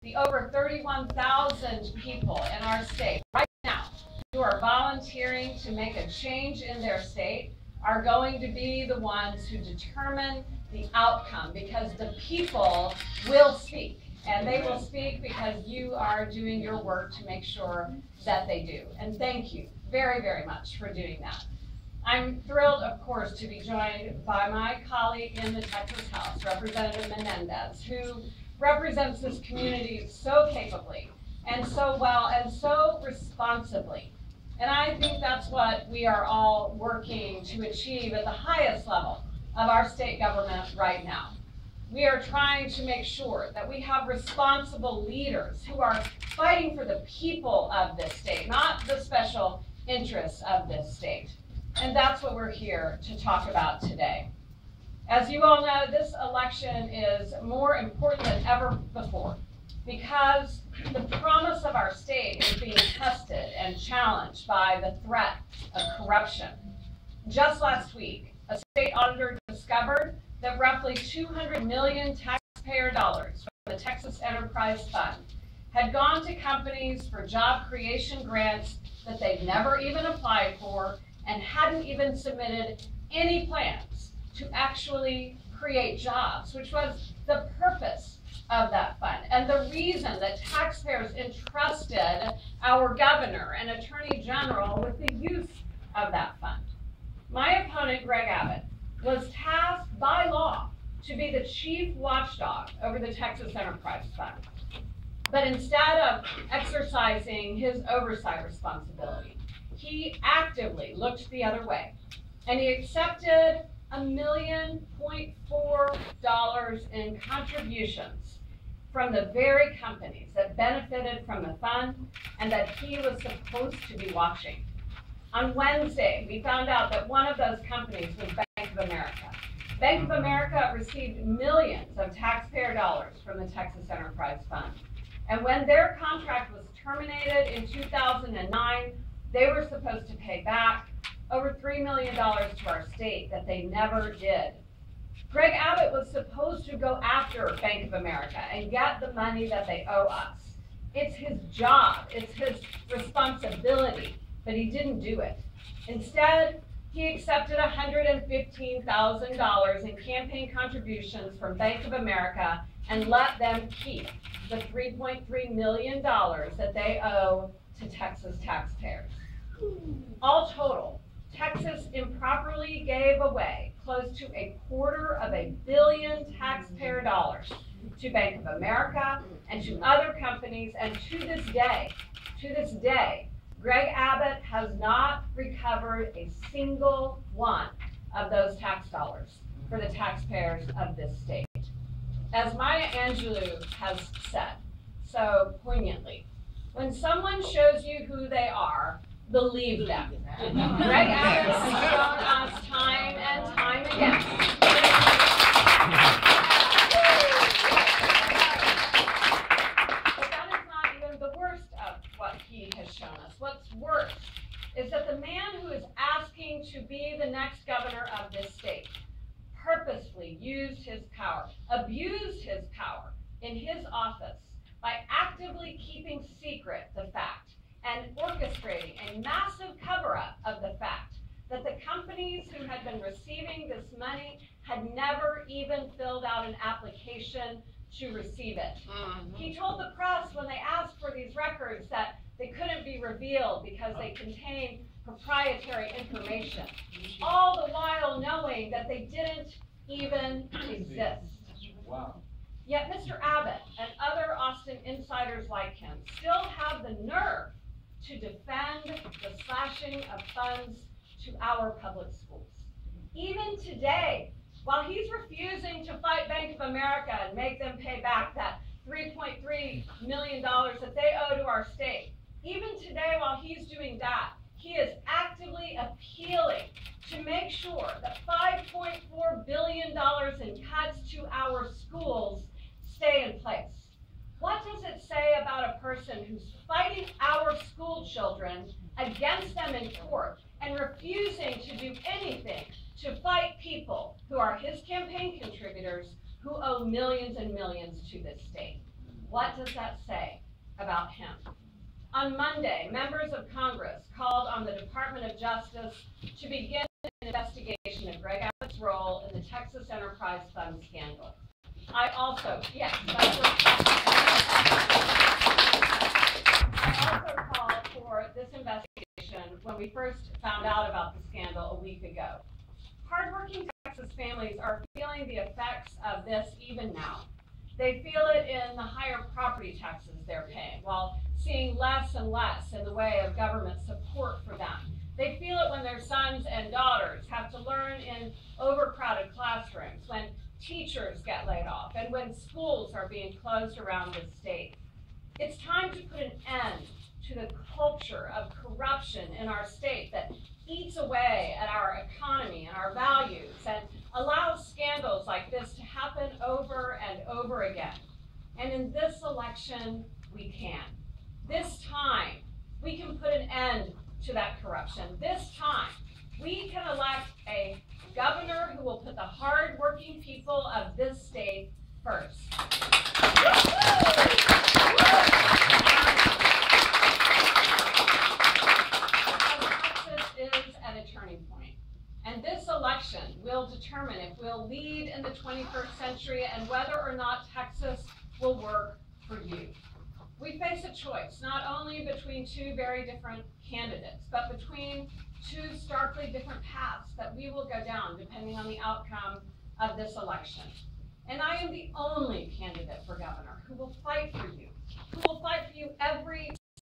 the over 31,000 people in our state right now who are volunteering to make a change in their state are going to be the ones who determine the outcome, because the people will speak, and they will speak because you are doing your work to make sure that they do. And thank you very, very much for doing that. I'm thrilled, of course, to be joined by my colleague in the Texas House, Representative Menendez, who represents this community so capably and so well and so responsibly. And I think that's what we are all working to achieve at the highest level of our state government right now. We are trying to make sure that we have responsible leaders who are fighting for the people of this state, not the special interests of this state. And that's what we're here to talk about today. As you all know, this election is more important than ever before because the promise of our state is being tested and challenged by the threat of corruption. Just last week, a state auditor discovered that roughly $200 million taxpayer dollars from the Texas Enterprise Fund had gone to companies for job creation grants that they'd never even applied for and hadn't even submitted any plans to actually create jobs, which was the purpose of that fund and the reason that taxpayers entrusted our governor and attorney general with the use of that fund. My opponent, Greg Abbott, was tasked by law to be the chief watchdog over the Texas Enterprise Fund. But instead of exercising his oversight responsibility, he actively looked the other way, and he accepted $1.4 million in contributions from the very companies that benefited from the fund and that he was supposed to be watching. On Wednesday, we found out that one of those companies was Bank of America. Bank of America received millions of taxpayer dollars from the Texas Enterprise Fund. And when their contract was terminated in 2009, they were supposed to pay back over $3 million to our state that they never did. Greg Abbott was supposed to go after Bank of America and get the money that they owe us. It's his job, it's his responsibility, but he didn't do it. Instead, he accepted $115,000 in campaign contributions from Bank of America and let them keep the $3.3 million that they owe to Texas taxpayers. All total, Texas improperly gave away close to $250 million taxpayer dollars to Bank of America and to other companies, and to this day, Greg Abbott has not recovered a single one of those tax dollars for the taxpayers of this state. As Maya Angelou has said so poignantly, when someone shows you who they are, believe them. Greg Abbott has shown us time and time again. But that is not even the worst of what he has shown us. What's worse is that the man who is asking to be the next governor of this state purposely used his power, abused his power in his office by actively keeping secret the fact and orchestrating a massive cover-up of the fact that the companies who had been receiving this money had never even filled out an application to receive it. He told the press when they asked for these records that they couldn't be revealed because they contained proprietary information, all the while knowing that they didn't even exist. Wow. Yet Mr. Abbott and other Austin insiders like him still have the nerve to defend the slashing of funds to our public schools. Even today, while he's refusing to fight Bank of America and make them pay back that $3.3 million that they owe to our state, even today while he's doing that, he is actively appealing to make sure that $5.4 billion in cuts to our schools stay in place. What does it say about a person who's fighting our school children against them in court and refusing to do anything to fight people who are his campaign contributors who owe millions and millions to this state? What does that say about him? On Monday, members of Congress called on the Department of Justice to begin an investigation of Greg Abbott's role in the Texas Enterprise Fund scandal. I also called for this investigation when we first found out about the scandal a week ago. Hardworking Texas families are feeling the effects of this even now. They feel it in the higher property taxes they're paying, while seeing less and less in the way of government support for them. They feel it when their sons and daughters have to learn in overcrowded classrooms, when teachers get laid off, and when schools are being closed around the state. It's time to put an end to the culture of corruption in our state that eats away at our economy and our values and allows scandals like this to happen over and over again. And in this election, we can. This time, we can put an end to that corruption. This time, we can elect a governor who will put the hard-working people of this state first. Texas is at a turning point, and this election will determine if we'll lead in the 21st century and whether or not Texas will work for you. We face a choice, not only between two very different candidates, but between two starkly different paths that we will go down depending on the outcome of this election. And I am the only candidate for governor who will fight for you, who will fight for you every